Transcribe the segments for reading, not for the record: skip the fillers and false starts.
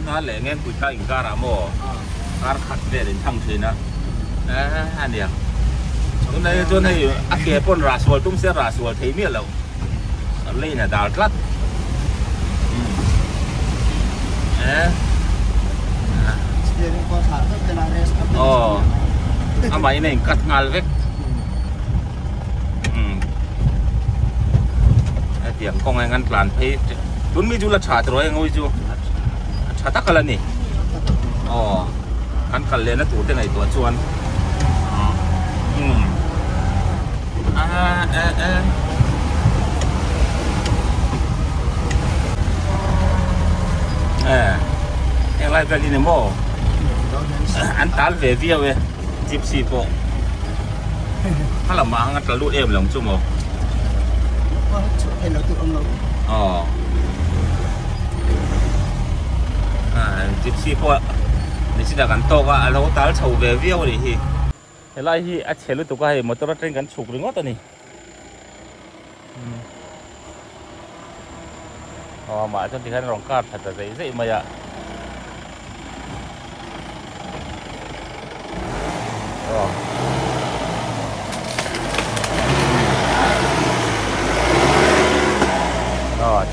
nó lệ nghe cùi ta in cả là mò cả khát về đến thằng thế na anh em chỗ này à kia pon rà sùa tung xe rà sùa thấy miệt lâu lên là đào lát ama ini kat ngal vek tiang kong ngan plan phe dun mi ju la cha troi ngoi ju cha tak kala ni kan kal le na tu te ngai to chuan yang lain kali ni mo antal về view về gypsy po kalau mang ngat lalu em lòng chung mo gypsy po ni sida kan to ka alo tal chau về view đi hi lại hi a chelu tu ka hi motor train kan chuk ringot ani mà cho thì hắn rong cát thật là dễ mà ya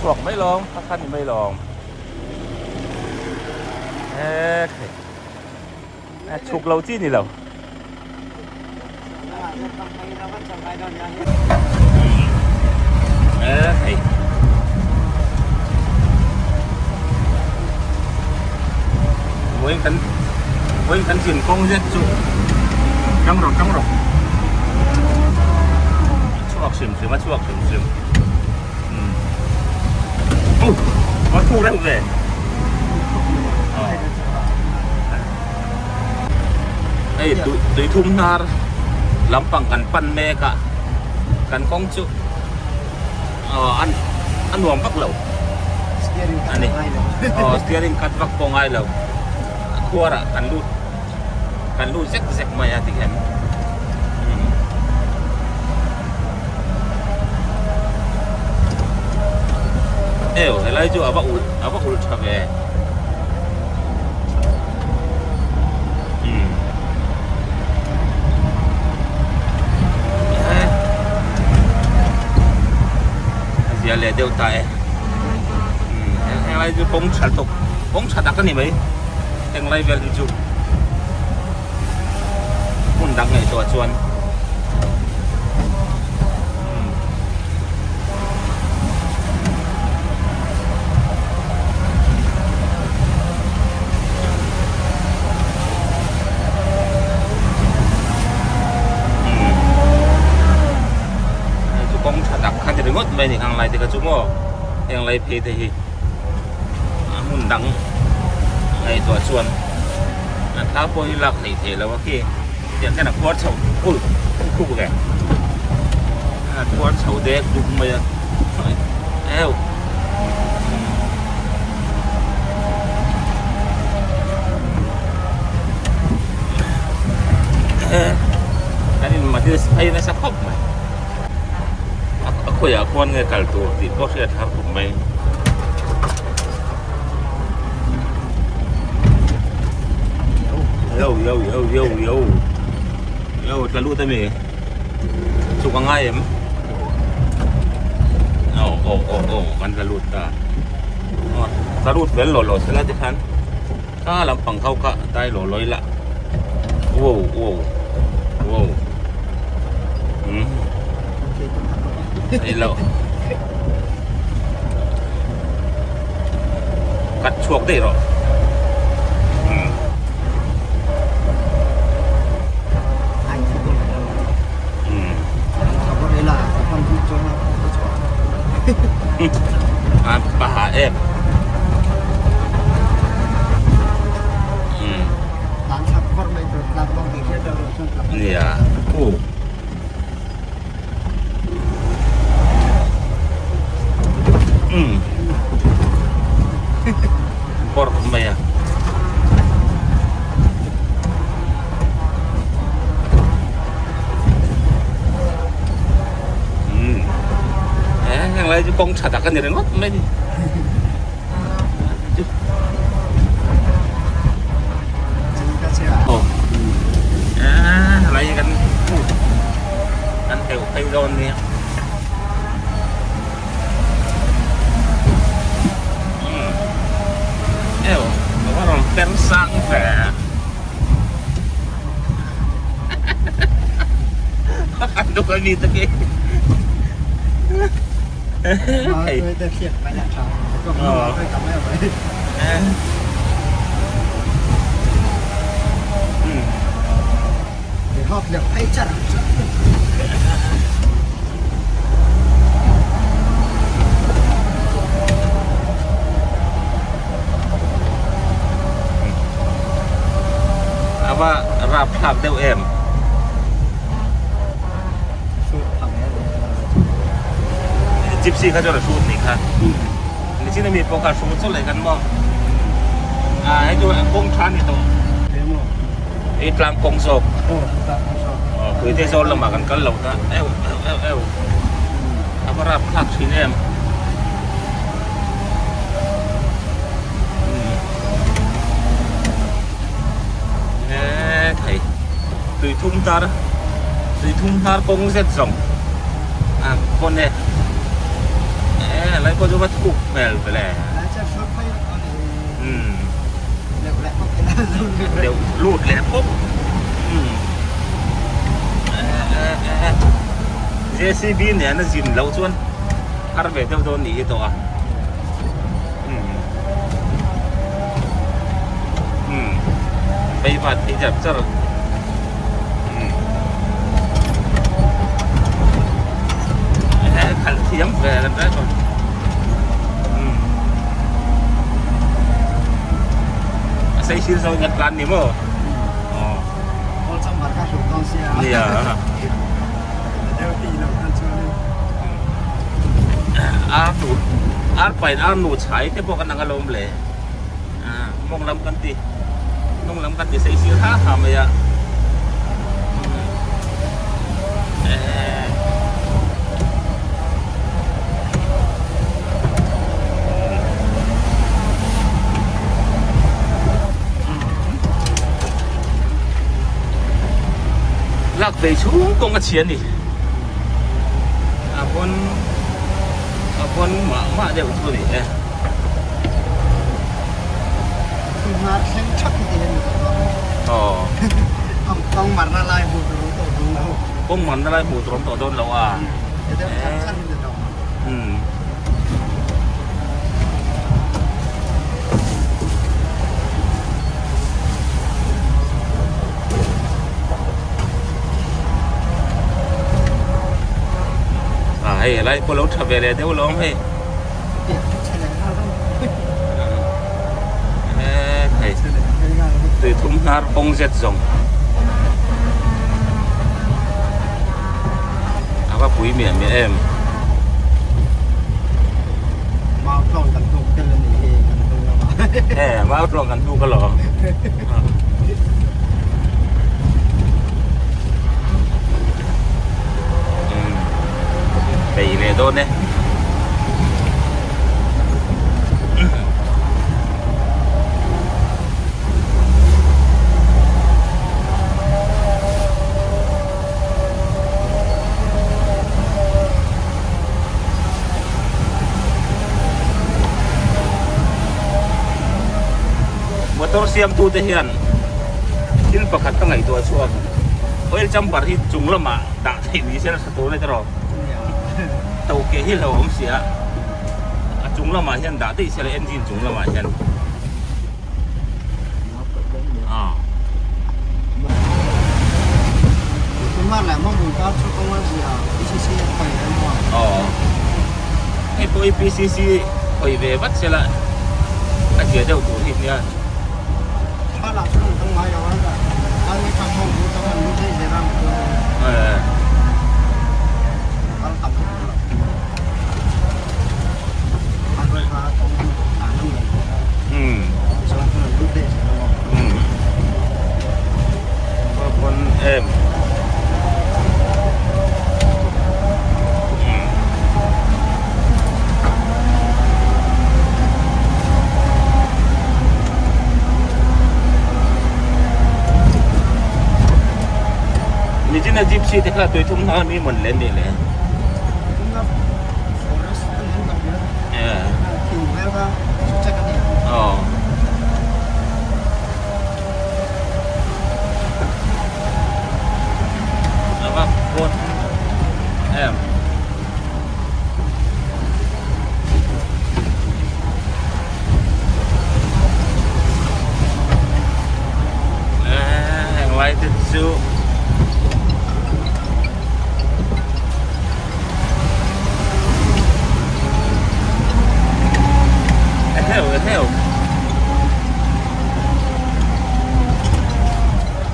chuộc mấy lon khăn khăn thì mấy lon chuộc lâu chi này lâu với cánh chuyển công rất chủ trong rồi chuộc xìm xìm mà chuộc xìm có thu đấy về đây tụi thung nar lắm bằng cắn pan me cả cắn công chú ăn uống bắc lẩu anh này steering cắt bắc con ai lẩu thua ra cắn lút rách mày thì em thế lấy cho abang ul cabe dia le deu tai yang lấy cho bong chat tak ni mai yang lấy về cho pun dang ngai to chuan mấy những hàng lại thì cái chỗ mò hàng lại phê thì muốn đắng ngày tuổi xuân ta bôi lạc thì thế là cái hiện cái là quát sầu ui khu kìa quát sầu đét đúng mày eo anh mà đi xây nó sắp khóc mày aku ya kuan nge kaltu di pos ya har kumai yo lalu tami suka ngayem kan lalu ta tarut bel lolo sila di kan ka lampang kau ka tai loloi la wow lâu cắt chuộc đây rồi bà em iya por maya yang lain pong catat kan jadi ngot กันเอวไปโดนเนี่ยเอวแต่ว่าเราเป็นสร้างแผลดูกันดีตะกี้จะเขียนไปเนี่ยครับก็ไม่กลับไม่เอาไปเดี๋ยวหอบเดี๋ยวให้จัดเอาว่ารับภาพเดียวเอ็มจิปซี่เขาจะระชูดนี่ค่ะนี่ที่นี่มีโปรแกรมชูดเท่าไหร่กันบ้างให้ดูกงชันนี่ตัวไอ้กลางกงศพคือที่โซนละหมากันกันหลงนะเอวเอาว่ารับภาพชิ้นเอ็มthầy từ thung ta công rất rộng con này lấy con cho bắt cục về lẻ đều lụt lẻ phúc JCB này nó dìm lâu chuan ăn về theo tôi nghĩ to bây giờ thì chậm chậm khẩn thiếm về lần đấy rồi xây xin sau Nhật Bản điểm không? Con trong mặt các chủ con xe. Dạ. Đeo tì lẩu ăn chưa đi. Phải nụ cháy thế bộ cái năng lôm lệ. Mong lắm căn tì. Mong lắm căn tì xây xin hát hả mày ạ. Lạc về xuống công cái chiến đi, con mà đều thôi đi. Mà xem chắc thì hình. Con mặt ra lại bù trốn tổ đôn đâu. Con mặt ra lại bù trốn tổ đôn đâu à? Chắc được đâu. Hay lại có lâu trở về để đâu lắm hay thầy từ thùng ngát bông rất rộng các quý miệng miệng em mau tròn gần tụ cái lần này gần tụ là mau tròn gần tụ cái lò tỷ về đôn đấy motor siam tu te hian tin pakhat ka ngai tu chuak oil chamber hi chunglama da thei ni sel sa tu le tro tàu kế hi lâu không xía chúng là mà hiện đã thì sẽ là engine chúng là mà hiện chúng ta là mong muốn có cho công an gì à PCC phải không cái tôi PCC phải về bắt sẽ lại cái gì đâu thủ thịt nha bắt là chúng không mai đâu anh ấy thằng không muốn cho anh thấy sẽ làm anh tập con em là gypsy thì là tôi thung nó mi mình lên đi lên chúng ta forest cái lên tập nữa thì về ra chắc cái gì nó vâng buồn em like the zoo. Hell.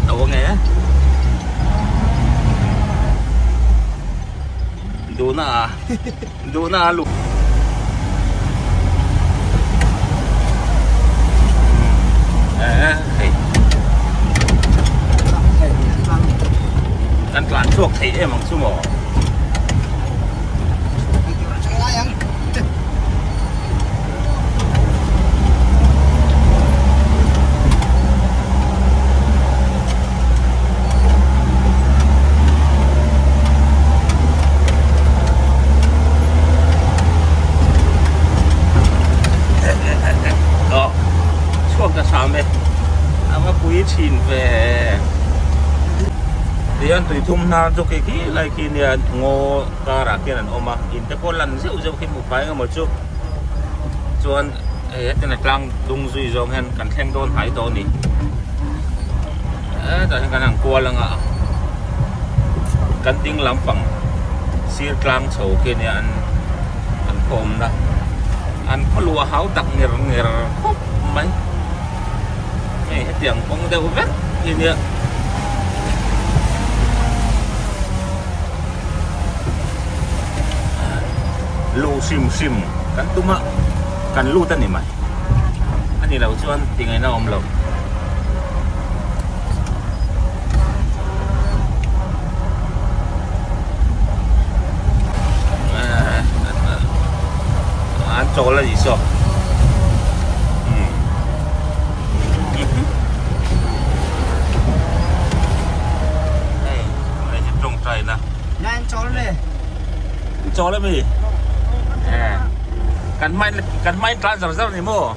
Đâu nghe? Đu na lục. Kan kelan cuok thei emang semua. Oh, cuok dah sampai. Apa kui chin về. Thì anh tùy thum na cho cái lại kia nè ngô ca ra kia anh ôm à in cái con lần dễ dễ khi một cái một chút cho anh cái này lang dung duy dòng hen cần khen đôn hải đôn đi tại cái hàng qua là ngã cần tiếng lắm bằng xir lang sầu kia nè anh khom đó anh có lúa háo đặc nghề húp mấy này hết tiền bông đều vét kia nè lu sim kan tuma kan lu tan ni mai ani lau chuan tingai na om lo an cho la gì so này chỉ trồng trái nè nhanh cho lên mi kan main transfer ni mo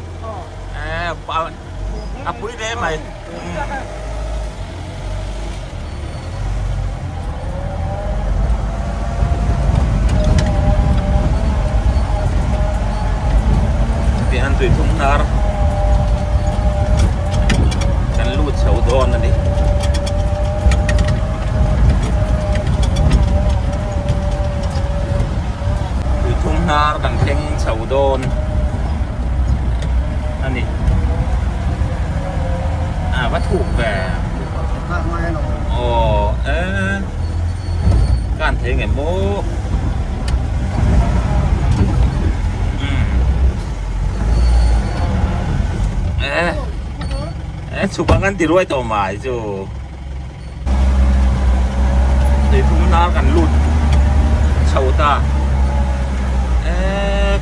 apui deh mai tian tui thung nar kan lut chau don ni nar kan theng chau don aniวัตถุแบบโอ้การเทงไงโมchụp băng thì đuôi tàu mãi chứ thì cũng nó gần lụt sâu ta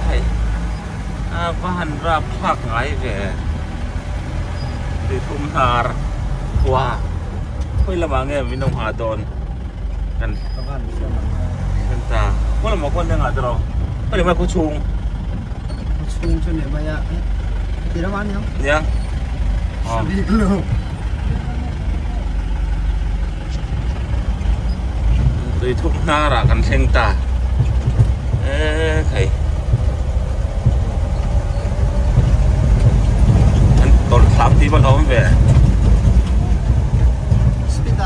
phải và hành ra phát ngái về thì cũng là wow hơi là bạn nghe mình nông hà đồn gần gần ta có là một con đang ở đâu có điểm mà có chuông cho nên bây giờ thì nó bán không dạ tôi thúc na ra gần sen ta thầy anh còn làm tí bắt đầu về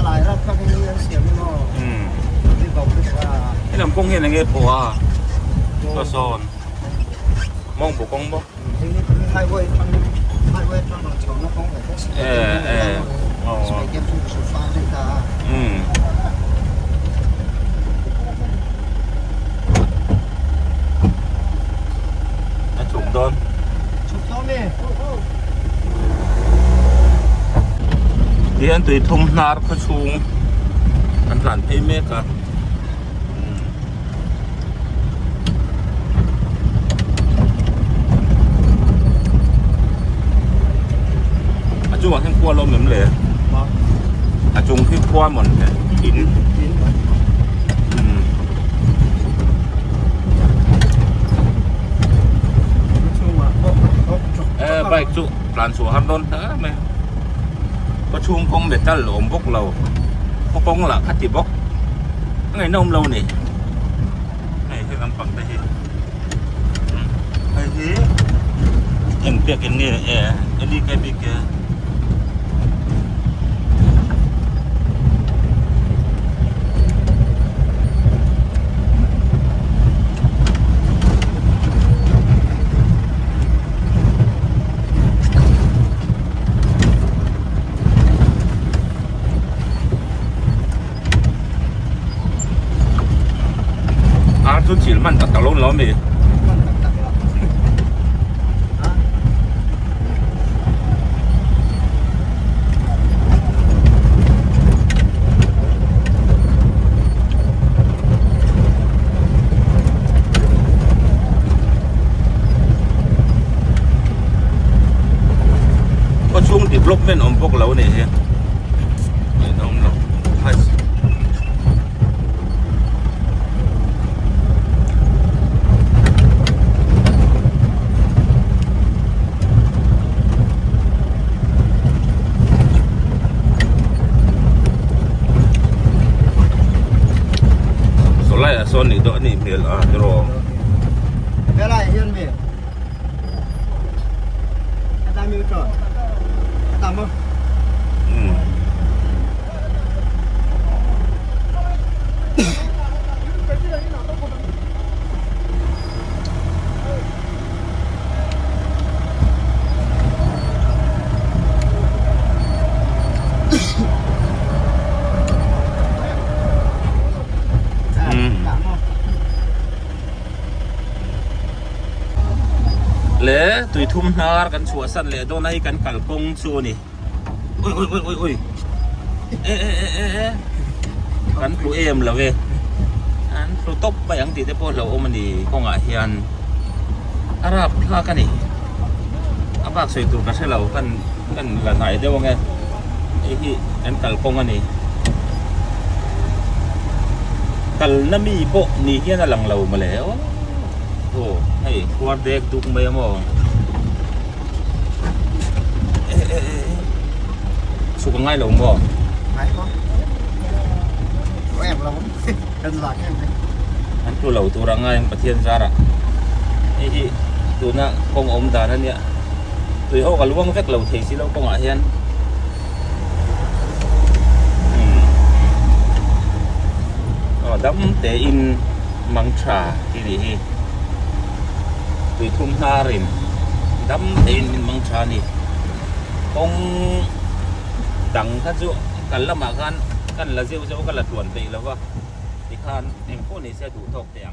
lại ra các cái xiềng nó đi vào cái làm công hiện là nghề của cho son mong của công bố hai quay trong nó chỗ nó không phải có xiềng phải kiếm chút số pha để ta chụp đón đi thì anh tùy thùng nار có xuống anh phản thấy mê cả chú bảo thêm qua lo mềm lệ chung khi qua một in bike chu plan su ham don ta meประชุมคงเบ็ดจัลหลอมพวกเราพวกกงละคัดติบกไงนมเรานี่ไงที่ลำปังได้เห็นไอ้ที่ยังเปียกยังเนี่ยอันนี้แกบิ๊กชุดฉีดมันตัดตะล้นล้อมดิก็ช่วงที่บล็อกแม่นอมพวกเราเนี่ยฮะไม่ต้องหรอกโซนนี้ตัวนี้เปลี่ยนตรอเวลาเห็นไหมตามมีจอดตามมั้งเลยตุยทุ่มนาร์กันชัวสันเลยโดนให้กันกัลกงชัวนี่อุ้ยกันพลูแล้วเว้ยอันพลูตบไปยังตีแต่พอเราโอมันดีกงอาเฮียนอาราบท่ากันนี่อาบักสวยตัวกันใช่เรากันละไหนเดี๋ยวไงไอ้ที่อันกัลกงอันนี้กัลน้ำมีโปนี่เฮียนหลังเรามาแล้วโอ้ให้ควาเด็กดุไม่มองสุกง่ายหลงบ่ง่ายก็แอบเราเป็นหลักยังไงอันตัวเราตัวง่ายประเทศซาระไอ้ที่ตัวน่ะกงอมดานั่นเนี่ยตัวเขาก็ล้วงแค่เราเทสิเรากงอาเฮียนดำแต่อินมังชาที่ดีตุยทุ่มนาริมดำเต็นมินมังชานี่คงดังทัศน์กันละมากันละเจ้ากันละตวนไปแล้วก็ที่คานเอ็มโคนี่เสียดูทอกเตียง